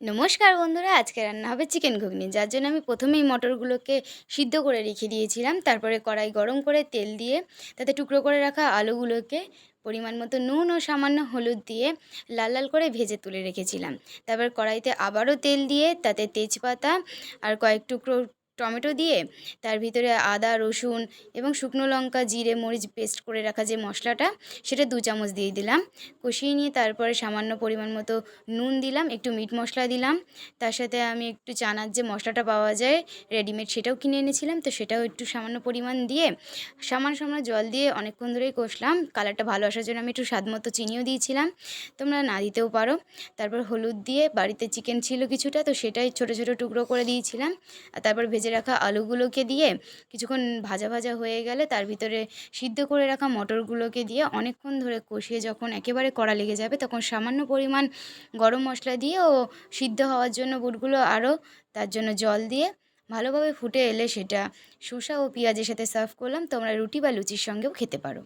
নমস্কার বন্ধুরা, আজকে রান্না হবে চিকেন ঘুগনি। যার জন্য আমি প্রথমেই মটরগুলোকে সিদ্ধ করে রেখে দিয়েছিলাম। তারপরে কড়াই গরম করে তেল দিয়ে তাতে টুকরো করে রাখা আলুগুলোকে পরিমাণ মতো নুন ও সামান্য হলুদ দিয়ে লাল লাল করে ভেজে তুলে রেখেছিলাম। তারপর কড়াইতে আবারও তেল দিয়ে তাতে তেজপাতা আর কয়েক টুকরো টমেটো দিয়ে তার ভিতরে আদা রসুন এবং শুকনো লঙ্কা জিরে মরিচ পেস্ট করে রাখা যে মশলাটা, সেটা 2 চামচ দিয়ে দিলাম। কষিয়ে নিয়ে তারপরে সামান্য পরিমাণ মতো নুন দিলাম, একটু মিট মশলা দিলাম। তার সাথে আমি একটু চানার যে মশলাটা পাওয়া যায় রেডিমেড, সেটাও কিনে এনেছিলাম, তো সেটাও একটু সামান্য পরিমাণ দিয়ে সামান্য জল দিয়ে অনেকক্ষণ ধরেই কষলাম। কালারটা ভালো আসার জন্য আমি একটু স্বাদ মতো চিনিও দিয়েছিলাম, তোমরা না দিতেও পারো। তারপর হলুদ দিয়ে, বাড়িতে চিকেন ছিল কিছুটা, তো সেটাই ছোট ছোট টুকরো করে দিয়েছিলাম। আর তারপর ভেজে রাখা আলুগুলোকে দিয়ে কিছুক্ষণ ভাজা ভাজা হয়ে গেলে তার ভিতরে সিদ্ধ করে রাখা মটরগুলোকে দিয়ে অনেকক্ষণ ধরে কষিয়ে যখন একেবারে কড়া লেগে যাবে, তখন সামান্য পরিমাণ গরম মশলা দিয়ে ও সিদ্ধ হওয়ার জন্য বুটগুলো আরও তার জন্য জল দিয়ে ভালোভাবে ফুটে এলে সেটা শসা ও পেঁয়াজের সাথে সার্ভ করলাম। তোমরা রুটি বা লুচির সঙ্গেও খেতে পারো।